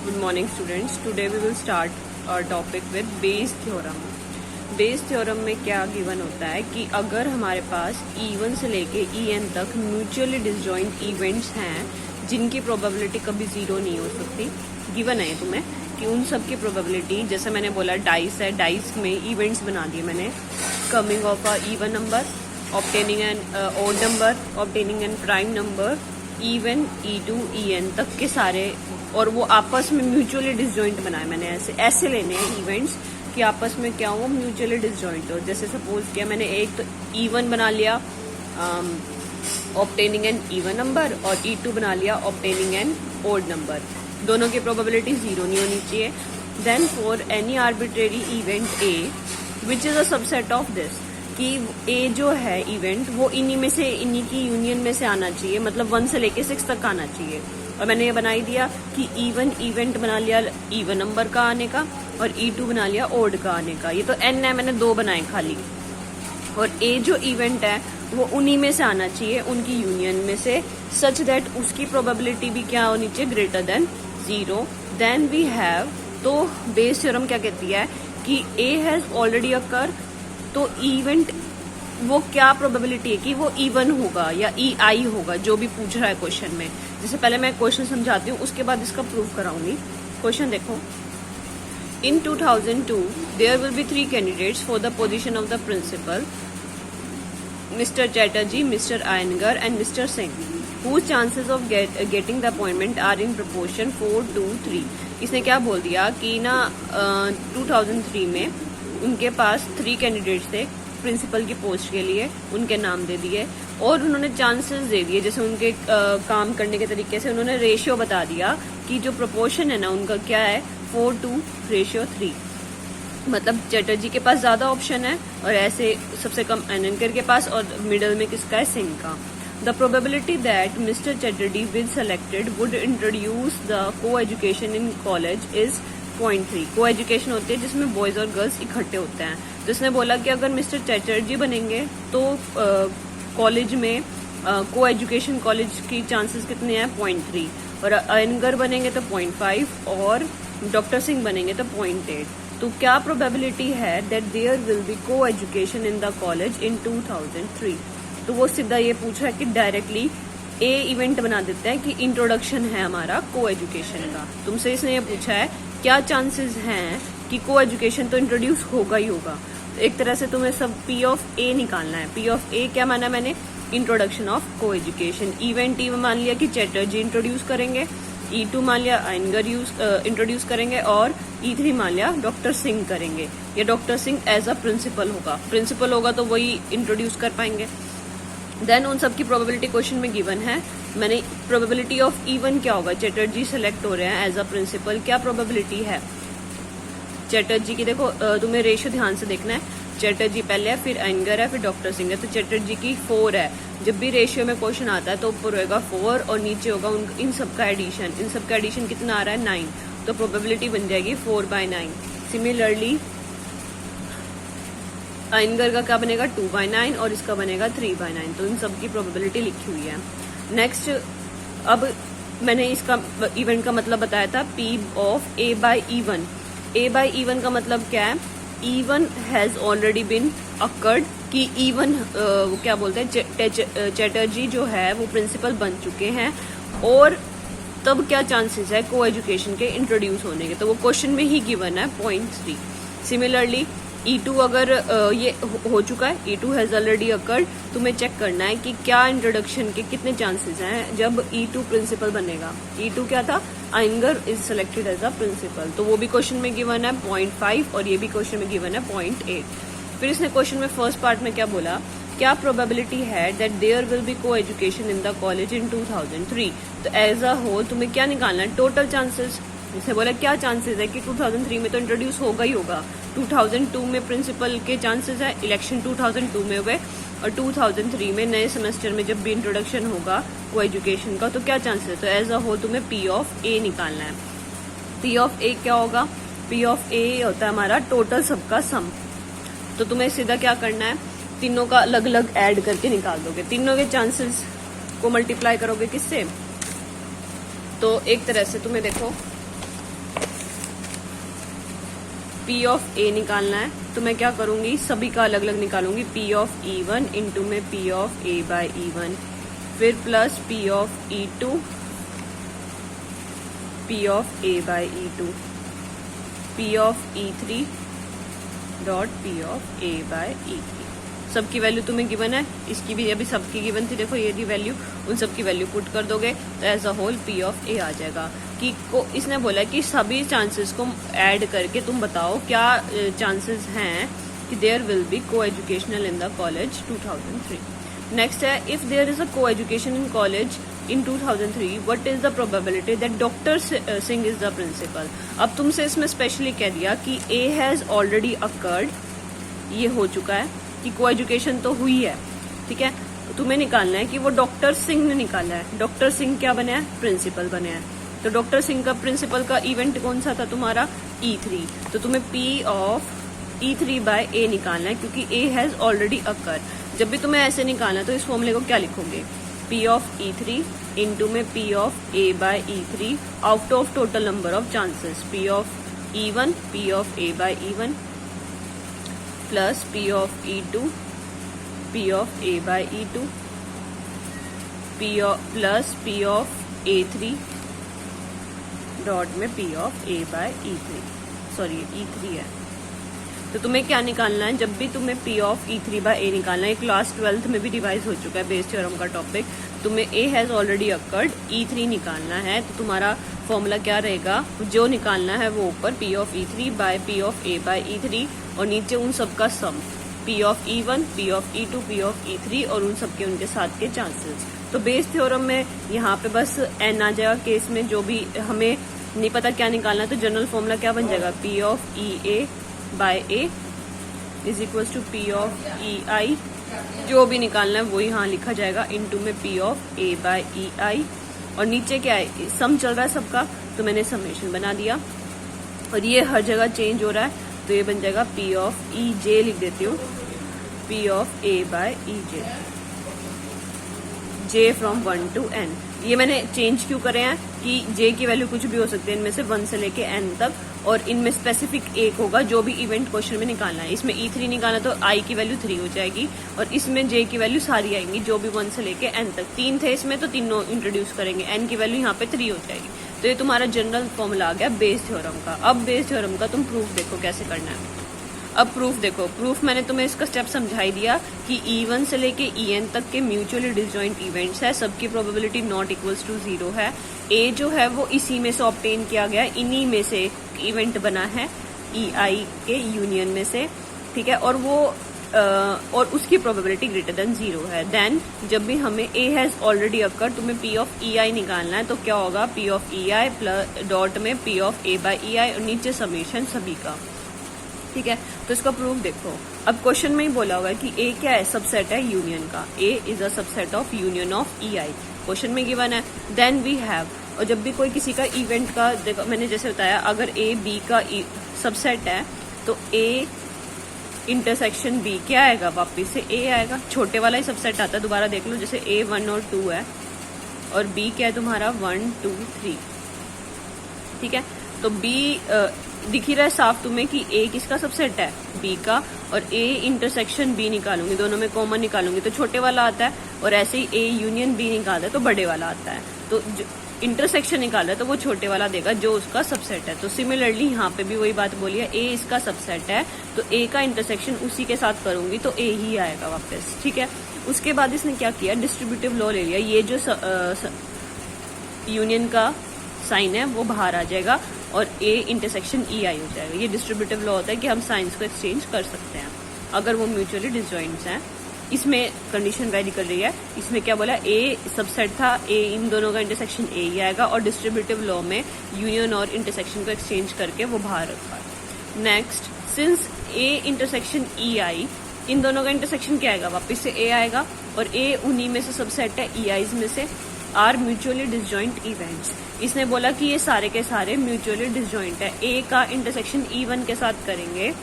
Good morning students. Today we will start our topic with Bayes theorem. Bayes theorem में क्या given होता है कि अगर हमारे पास E1 से लेके En तक म्यूचुअली डिसजॉइंट इवेंट्स हैं जिनकी प्रोबेबिलिटी कभी जीरो नहीं हो सकती, गिवन है तुम्हें कि उन सब की प्रोबेबिलिटी, जैसे मैंने बोला डाइस है, डाइस में इवेंट्स बना दिए मैंने, coming of a even number, obtaining an odd number, obtaining an prime number, even E2 En तक के सारे, और वो आपस में म्यूचुअली डिसजॉइंट बनाए मैंने। ऐसे लेने हैं इवेंट्स कि आपस में क्या हो, म्यूचुअली डिसजॉइंट हो। जैसे सपोज किया मैंने एक तो E1 बना लिया ऑब्टेनिंग एन इवन नंबर और E2 बना लिया ऑब्टेनिंग एन ओड नंबर, दोनों की प्रोबेबिलिटी जीरो नहीं होनी चाहिए। Then for any arbitrary event A which is a subset of this, कि ए जो है इवेंट वो इन्हीं की यूनियन में से आना चाहिए, मतलब 1 से लेके 6 तक आना चाहिए। और मैंने ये बना ही दिया कि E1 इवेंट बना लिया इवन नंबर का आने का और E2 बना लिया ओड का आने का। ये तो N है, मैंने 2 बनाए खाली। और ए जो इवेंट है वो उन्हीं में से आना चाहिए, उनकी यूनियन में से, सच दैट उसकी प्रोबेबिलिटी भी क्या होनी चाहिए, greater than 0। Then we have, तो बेस थ्योरम क्या कहती है कि ए हैज ऑलरेडी अकर, तो इवेंट वो क्या प्रोबेबिलिटी है कि वो इवन होगा या EI होगा, जो भी पूछ रहा है क्वेश्चन में। जैसे पहले मैं क्वेश्चन समझाती हूँ, उसके बाद इसका प्रूफ कराऊंगी। क्वेश्चन देखो, in 2002 there will be 3 candidates for the position of the principal, mister Chatterjee, mister Iyengar and mister Singh, whose chances of getting the appointment are in proportion 4:3। इसने क्या बोल दिया कि ना 2003 में उनके पास 3 कैंडिडेट्स थे प्रिंसिपल की पोस्ट के लिए, उनके नाम दे दिए और उन्होंने चांसेस दे दिए, जैसे उनके काम करने के तरीके से उन्होंने रेशियो बता दिया कि जो प्रोपोर्शन है ना उनका क्या है, 4:3। मतलब चैटर्जी के पास ज्यादा ऑप्शन है और ऐसे सबसे कम आयनगर के पास, और मिडल में किसका है, सिंह का। The probability that mister Chatterjee will selected would introduce the को एजुकेशन इन कॉलेज इज 0.3। को एजुकेशन होती है जिसमें बॉयज और गर्ल्स इकट्ठे होते हैं। तो इसने बोला कि अगर मिस्टर चैटर्जी बनेंगे तो कॉलेज में को एजुकेशन कॉलेज की चांसेस कितने हैं, 0.3, और आयनगर बनेंगे तो 0.5 और डॉक्टर सिंह बनेंगे तो 0.8। तो क्या प्रोबेबिलिटी है दैट देयर विल बी को education in the college in 2003। तो वो सीधा ये पूछ रहा है कि डायरेक्टली ए इवेंट बना देते हैं कि इंट्रोडक्शन है हमारा को एजुकेशन का। तुमसे इसने ये पूछा है क्या चांसेस हैं कि को एजुकेशन तो इंट्रोड्यूस होगा ही होगा। तो एक तरह से तुम्हें सब P ऑफ A निकालना है। P ऑफ A क्या माना मैंने, इंट्रोडक्शन ऑफ को एजुकेशन। इवेंट E मान लिया कि चैटर्जी इंट्रोड्यूस करेंगे, E2 मान लिया आयनगर इंट्रोड्यूस करेंगे और E3 मान लिया डॉक्टर सिंह करेंगे, या doctor Singh as a principal होगा तो वही इंट्रोड्यूस कर पाएंगे। देन उन सब की प्रोबेबिलिटी क्वेश्चन में गिवन है। मैंने प्रोबेबिलिटी ऑफ E1 क्या होगा, चैटर्जी सेलेक्ट हो रहे हैं एज अ प्रिंसिपल, क्या प्रोबेबिलिटी है चैटर्जी की। देखो तुम्हें रेशियो ध्यान से देखना है, चैटर्जी पहले है, फिर आयनगर है, फिर डॉक्टर सिंह है, तो चैटर्जी की 4 है। जब भी रेशियो में क्वेश्चन आता है तो ऊपर होगा 4 और नीचे होगा इन सबका एडिशन। इन सबका एडिशन कितना आ रहा है, 9, तो प्रोबेबिलिटी बन जाएगी 4/9। सिमिलरली आयनगर का क्या बनेगा, 2/9 और इसका बनेगा 3/9। तो इन सब की प्रोबेबिलिटी लिखी हुई है। नेक्स्ट, अब मैंने इसका इवेंट का मतलब बताया था, P ऑफ A/E1। A/E1 का मतलब क्या है, E1 has already been occurred, कि E1 क्या बोलते हैं, चैटर्जी जो है वो प्रिंसिपल बन चुके हैं, और तब क्या चांसेस है को एजुकेशन के इंट्रोड्यूस होने के, तो वो क्वेश्चन में ही गिवन है 0.3। सिमिलरली E2 अगर ये हो चुका है, E2 हैज ऑलरेडी अकर्ड, तुम्हें चेक करना है कि क्या इंट्रोडक्शन के कितने चांसेस हैं जब E2 प्रिंसिपल बनेगा। E2 क्या था, Iyengar is selected as a principal, तो वो भी क्वेश्चन में गिवन है 0.5 और ये भी क्वेश्चन में गिवन है 0.8। फिर इसने क्वेश्चन में फर्स्ट पार्ट में क्या बोला, क्या प्रोबेबिलिटी है दैट देयर विल बी को education in the college in 2003। तो एज अ होल तुम्हें क्या निकालना है, टोटल चांसेस। इसने बोला क्या चांसेस है कि 2003 में तो इंट्रोड्यूस होगा ही होगा। 2002 में प्रिंसिपल के चांसेस है, इलेक्शन 2002 में हुए, और 2003 में नए सेमेस्टर में जब भी इंट्रोडक्शन होगा को एजुकेशन का तो क्या चांसेस है। तो एज अ होल तुम्हें P ऑफ A निकालना है। P ऑफ A क्या होगा, P ऑफ A होता है हमारा टोटल सबका सम। तो तुम्हें सीधा क्या करना है, तीनों का अलग अलग ऐड करके निकाल दोगे, तीनों के चांसेस को मल्टीप्लाई करोगे किससे, तो एक तरह से तुम्हें देखो P ऑफ A निकालना है तो मैं क्या करूंगी, सभी का अलग अलग निकालूंगी। P ऑफ E1 इंटू में P of A by E1, फिर plus P of E2 P of A by E2, P of E3 dot P of A by E3। सबकी वैल्यू तुम्हें गिवन है, इसकी भी अभी सबकी गिवन थी, देखो ये थी वैल्यू, उन सबकी वैल्यू पुट कर दोगे तो as a whole P of A आ जाएगा। कि को इसने बोला कि सभी चांसेस को ऐड करके तुम बताओ क्या चांसेस हैं कि देयर विल बी को educational in the college 2003। Next है, इफ देयर इज अ को education in college in 2003 what is the probability that Dr. Singh is the principal। अब तुमसे इसमें स्पेशली कह दिया कि A has already occurred, ये हो चुका है कि को एजुकेशन तो हुई है, ठीक है। तुम्हें निकालना है कि वो डॉक्टर सिंह ने निकाला है, डॉक्टर सिंह क्या बने हैं, प्रिंसिपल बने हैं। तो डॉक्टर सिंह का प्रिंसिपल का इवेंट कौन सा था तुम्हारा, E3। तो तुम्हें P of E3 bye A निकालना है क्योंकि A हैज ऑलरेडी अकर। जब भी तुम्हें ऐसे निकालना है तो इस फॉर्मूले को क्या लिखोगे, P ऑफ E3 इंटू में P of A by E3 out of total number of chances, P of E1 P of A by E1 plus P of E2 P of A by E2 plus P of A3 dot में P of A by E3, sorry E3 है। तो तुम्हें क्या निकालना है, जब भी तुम्हें P of E3 bye A निकालना है, क्लास 12th में भी रिवाइज हो चुका है बेस थ्योरम का टॉपिक, तुम्हें A has already occurred, E3 निकालना है। तो तुम्हारा फॉर्मूला क्या रहेगा, जो निकालना है वो ऊपर P of E3 by P of A by E3 और नीचे उन सब का sum P of E1 P of E2 P of E3 और उन सब के उनके साथ के चांसेस। तो बेस थ्योरम में यहाँ पे बस n आ जाएगा केस में, जो भी हमें नहीं पता क्या निकालना है तो जनरल फॉर्मूला क्या बन जाएगा, P of EA by A is equal to P of EI, जो भी निकालना है वो यहाँ लिखा जाएगा इनटू में P of A by EI और नीचे क्या है, सम चल रहा है सबका तो मैंने समेशन बना दिया और ये हर जगह चेंज हो रहा है तो ये बन जाएगा P ऑफ EJ, लिख देती हूँ P of A by EJ, J from 1 to N। ये मैंने चेंज क्यों करे हैं कि J की वैल्यू कुछ भी हो सकती है इनमें से 1 से लेके N तक, और इनमें स्पेसिफिक एक होगा जो भी इवेंट क्वेश्चन में निकालना है। इसमें E3 निकालना तो I की वैल्यू 3 हो जाएगी और इसमें J की वैल्यू सारी आएंगी जो भी 1 से लेके N तक। 3 थे इसमें तो तीनों इंट्रोड्यूस करेंगे, N की वैल्यू यहाँ पे 3 हो जाएगी। तो ये तुम्हारा जनरल फॉर्मूला आ गया बेस थ्योरम का। अब बेस थ्योरम का तुम प्रूफ देखो कैसे करना है। अब प्रूफ देखो, प्रूफ मैंने तुम्हें इसका स्टेप समझा ही दिया कि E1 से लेके En तक के म्यूचुअली डिसजॉइंट इवेंट्स है, सबकी प्रोबेबिलिटी नॉट इक्वल्स टू 0 है। A जो है वो इसी में से ऑब्टेन किया गया, इन्हीं में से इवेंट बना है EI के यूनियन में से, ठीक है, और वो और उसकी प्रोबेबिलिटी ग्रेटर देन 0 है। देन जब भी हमें A हैज ऑलरेडी अकर, तुम्हें P ऑफ EI निकालना है तो क्या होगा, P of EI plus dot में P of A by EI और नीचे समेशन सभी का, ठीक है। तो इसका प्रूफ देखो, अब क्वेश्चन में ही बोला हुआ है कि A क्या है, सबसेट है यूनियन का, A is a subset of union of EI, question में गिवन है। देन वी हैव, और जब भी कोई किसी का इवेंट का, देखो मैंने जैसे बताया अगर A B का सबसेट है तो A इंटरसेक्शन B क्या आएगा, वापिस से A आएगा, छोटे वाला ही सबसेट आता है, दोबारा देख लो, जैसे A 1 और 2 है और B क्या है तुम्हारा 1 2 3, ठीक है। तो B दिख ही रहा है साफ तुम्हें कि A किसका सबसेट है, B का, और A इंटरसेक्शन B निकालूंगी, दोनों में कॉमन निकालूंगी तो छोटे वाला आता है, और ऐसे ही A यूनियन B निकालता है तो बड़े वाला आता है। तो इंटरसेक्शन निकाला है तो वो छोटे वाला देगा जो उसका सबसेट है। तो सिमिलरली यहाँ पे भी वही बात बोली है, A इसका सबसेट है तो A का इंटरसेक्शन उसी के साथ करूंगी तो A ही आएगा वापस, ठीक है। उसके बाद इसने क्या किया, डिस्ट्रीब्यूटिव लॉ ले लिया, ये जो यूनियन का साइन है वो बाहर आ जाएगा और A इंटरसेक्शन EI हो जाएगा। ये डिस्ट्रीब्यूटिव लॉ होता है कि हम साइंस को एक्सचेंज कर सकते हैं अगर वो म्यूचुअली डिसजॉइंट्स हैं। इसमें कंडीशन वेरी कर रही है, इसमें क्या बोला, A सबसेट था, A इन दोनों का इंटरसेक्शन A ही आएगा, और डिस्ट्रीब्यूटिव लॉ में यूनियन और इंटरसेक्शन को एक्सचेंज करके वो बाहर रखा है। Next, since A intersection EI, इन दोनों का इंटरसेक्शन क्या आएगा, वापिस से A आएगा, और A उन्हीं में से सबसेट है EIs में से, आर म्यूचुअली डिसजॉइंट इवेंट्स। इसने बोला कि ये सारे के सारे म्यूचुअली डिसजॉइंट है, A का इंटरसेक्शन E1 के साथ करेंगे,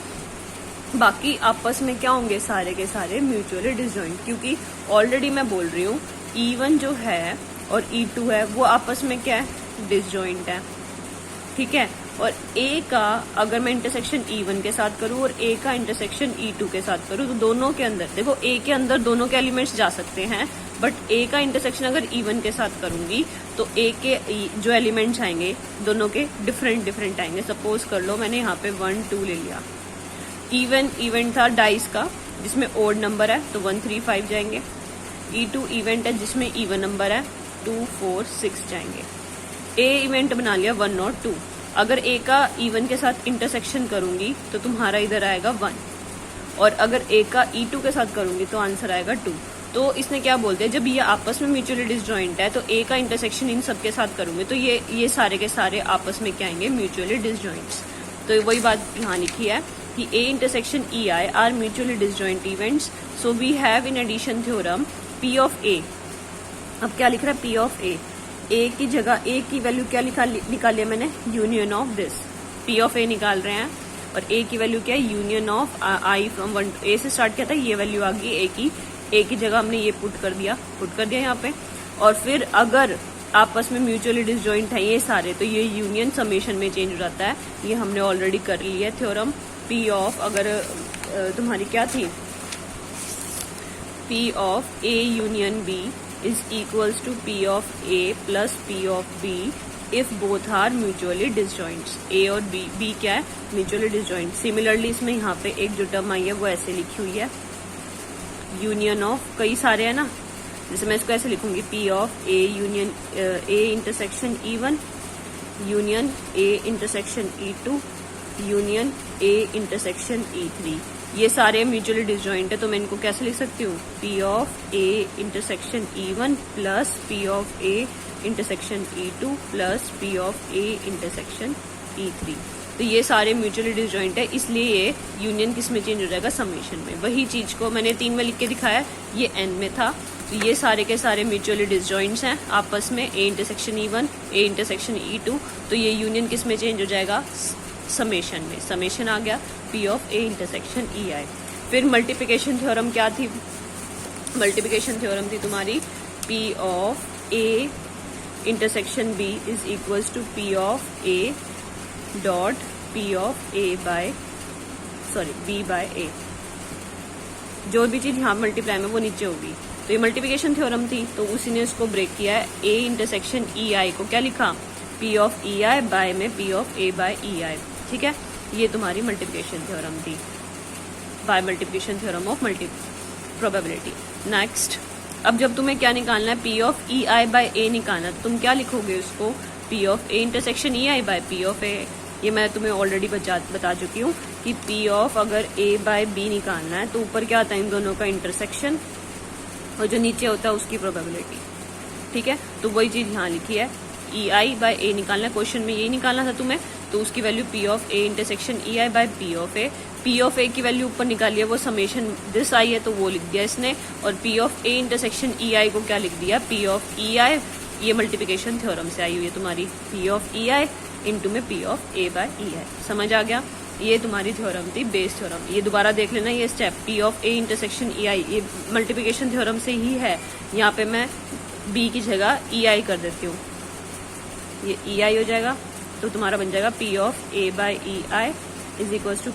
बाकी आपस में क्या होंगे, सारे के सारे म्यूचुअली डिसजॉइंट, क्योंकि ऑलरेडी मैं बोल रही हूँ E1 जो है और E2 है वो आपस में क्या है, डिसजॉइंट है, ठीक है। और ए का अगर मैं इंटरसेक्शन E1 के साथ करूं और ए का इंटरसेक्शन E2 के साथ करूं, तो दोनों के अंदर देखो ए के अंदर दोनों के एलिमेंट्स जा सकते हैं, बट ए का इंटरसेक्शन अगर E1 के साथ करूंगी तो ए के जो एलिमेंट्स आएंगे दोनों के डिफरेंट आएंगे। सपोज कर लो मैंने यहाँ पे 1 2 ले लिया। इवेंट था डाइस का जिसमें ओड नंबर है तो 1 3 5 जाएंगे। E2 इवेंट है जिसमें इवन नंबर है 2 4 6 जाएंगे। ए इवेंट बना लिया 1 और 2। अगर ए का इवन के साथ इंटरसेक्शन करूंगी तो तुम्हारा इधर आएगा 1, और अगर ए का E2 के साथ करूंगी तो आंसर आएगा 2। तो इसने क्या बोलते हैं, जब ये आपस में म्यूचुअली डिसजॉइंट है तो ए का इंटरसेक्शन इन सब के साथ करूंगी तो ये सारे के सारे आपस में क्या आएंगे, म्यूचुअली डिसजॉइंट्स। तो वही बात यहाँ लिखी है कि A intersection EI are mutually disjoint events, so we have in addition theorem P of A। अब क्या लिख रहा है P ऑफ A, ए की जगह ए की वैल्यू क्या निकाली है मैंने, union of this. P of A निकाल रहे हैं और ए की वैल्यू क्या है, union of I from 1 A से स्टार्ट किया था, ये वैल्यू आ गई ए की जगह हमने ये पुट कर दिया यहाँ पे। और फिर अगर आपस में म्यूचुअली डिसजॉइंट है ये सारे तो ये यूनियन समेशन में चेंज हो जाता है। ये हमने ऑलरेडी कर लिया है थ्योरम। P ऑफ अगर तुम्हारी क्या थी, P of A union B is equals to P of A plus P of B if both are mutually disjoints। A और B क्या है, mutually disjoint। सिमिलरली इसमें यहाँ पे एक जो टर्म आई है वो ऐसे लिखी हुई है, यूनियन ऑफ कई सारे है ना, जैसे मैं इसको ऐसे लिखूंगी P of A union A intersection E1 union A intersection E2 union A intersection E3। ये सारे म्यूचुअली डिसजॉइंट है तो मैं इनको कैसे लिख सकती हूँ, P of A intersection E1 plus P of A intersection E2 plus P of A intersection E3। तो ये सारे म्यूचुअली डिसजॉइंट है, इसलिए ये यूनियन किस में चेंज हो जाएगा, समेशन में। वही चीज को मैंने 3 में लिख के दिखाया, ये N में था। तो ये सारे के सारे म्यूचुअली डिसजॉइंट्स हैं आपस में, A intersection E1 A intersection E2। तो ये यूनियन किस में चेंज हो जाएगा, समेशन में। समेशन आ गया P of A intersection EI। फिर मल्टीप्लिकेशन थ्योरम क्या थी, मल्टीप्लिकेशन थ्योरम थी तुम्हारी P of A intersection B is equals to P of A dot P of A by B by A। जो भी चीज यहाँ मल्टीप्लाई में वो नीचे होगी। तो ये मल्टीप्लिकेशन थ्योरम थी तो उसी ने इसको ब्रेक किया है। A इंटरसेक्शन EI को क्या लिखा, P ऑफ EI बाय में P of A by EI। ठीक है, ये तुम्हारी मल्टीप्लिकेशन थ्योरम थी, by multiplication theorem of probability. Next, अब जब तुम्हें क्या निकालना है, P of EI by A निकालना, तो तुम क्या लिखोगे उसको, P of A intersection EI by P of A। ये मैं तुम्हें ऑलरेडी बता चुकी हूँ कि P ऑफ अगर A बाय B निकालना है तो ऊपर क्या आता है, इन दोनों का इंटरसेक्शन, और जो नीचे होता है उसकी प्रोबेबिलिटी। ठीक है, तो वही चीज यहाँ लिखी है, EI बाय A निकालना है, क्वेश्चन में यही निकालना था तुम्हें। तो उसकी value P of A intersection EI by P of A। P of A की वैल्यू ऊपर निकाली है, वो समेशन दिस आई है तो वो लिख दिया इसने, और P of A intersection EI को क्या लिख दिया, P ऑफ EI। ये मल्टीप्लिकेशन थ्योरम से आई हुई है तुम्हारी, P ऑफ EI इंटू में P of A by EI। समझ आ गया, ये तुम्हारी थ्योरम थी, बेस थ्योरम। ये दोबारा देख लेना, ये step P of A intersection EI ये मल्टीप्लिकेशन थ्योरम से ही है। यहाँ पे मैं B की जगह EI कर देती हूँ, ये EI हो जाएगा, तो तुम्हारा बन जाएगा P of A by EI is equals to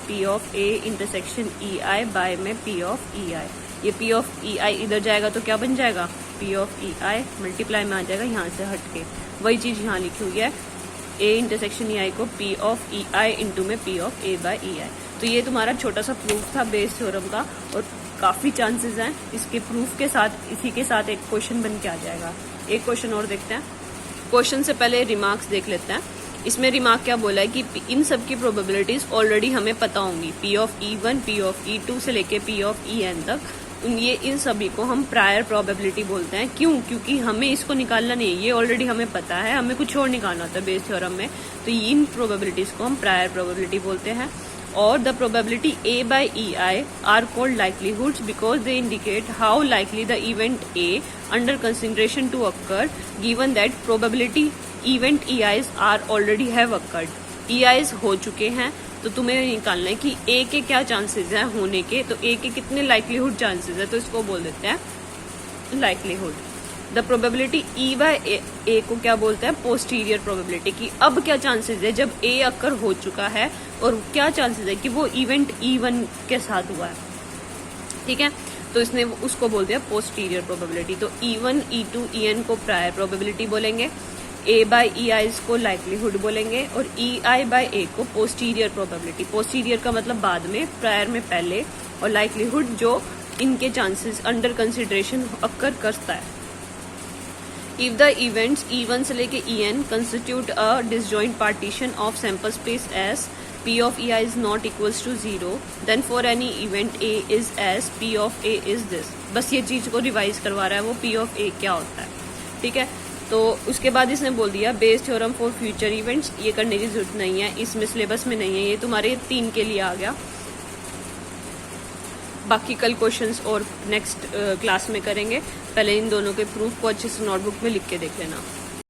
P of A intersection EI by में P ऑफ EI। ये P ऑफ EI इधर जाएगा तो क्या बन जाएगा, P ऑफ EI मल्टीप्लाई में आ जाएगा यहाँ से हट के। वही चीज यहाँ लिखी हुई है, A इंटरसेक्शन EI को P ऑफ EI इंटू में P of A by EI। तो ये तुम्हारा छोटा सा प्रूफ था बेस थ्योरम का, और काफी चांसेस हैं इसके प्रूफ के साथ, इसी के साथ एक क्वेश्चन बन के आ जाएगा। एक क्वेश्चन और देखते हैं। क्वेश्चन से पहले रिमार्क्स देख लेते हैं। इसमें रिमार्क क्या बोला है कि इन सब की प्रोबेबिलिटीज ऑलरेडी हमें पता होंगी, P of E1 P of E2 से लेके P ऑफ EN तक। ये इन सभी को हम प्रायर प्रोबेबिलिटी बोलते हैं। क्यों? क्योंकि हमें इसको निकालना नहीं है, ये ऑलरेडी हमें पता है, हमें कुछ और निकालना होता है बेस थ्योरम में। तो इन प्रोबेबिलिटीज को हम प्रायर प्रोबेबिलिटी बोलते हैं। और the probability A by EI are called likelihoods because they indicate how likely the event A under consideration to occur, given that probability event EIs are already have occurred। EIs हो चुके हैं तो तुम्हें निकालना है कि A के क्या चांसेस हैं होने के, तो A के कितने लाइकलीहुड चांसेस है, तो इसको बोल देते हैं likelihood. The probability E by A को क्या बोलते हैं, पोस्टीरियर प्रोबेबिलिटी की अब क्या चांसेस है जब ए अकर हो चुका है और क्या चांसेस है कि वो इवेंट E1 के साथ हुआ है, ठीक है। तो इसने उसको बोलते हैं पोस्टीरियर प्रोबेबिलिटी। तो E1, E2, En को प्रायर प्रोबेबिलिटी बोलेंगे, A बाय EI को लाइक्लीहुड बोलेंगे और EI बाय A को पोस्टीरियर प्रोबेबिलिटी। पोस्टीरियर का मतलब बाद में, प्रायर में पहले, और लाइक्लीहुड जो इनके चांसेस अंडर कंसिडरेशन अकर करता है। इफ द इवेंट्स E1 से लेके En constitute a disjoint partition of sample space S P of EI is not equals to 0, then for any event A is as P of A is this। बस ये चीज को revise करवा रहा है वो P of A क्या होता है, ठीक है। तो उसके बाद इसने बोल दिया Bayes theorem for future events, ये करने की जरूरत नहीं है, इसमें सिलेबस में नहीं है, ये तुम्हारे 3 के लिए आ गया। बाकी कल क्वेश्चंस और नेक्स्ट क्लास में करेंगे। पहले इन दोनों के प्रूफ को अच्छे से नोटबुक में लिख के देख लेना।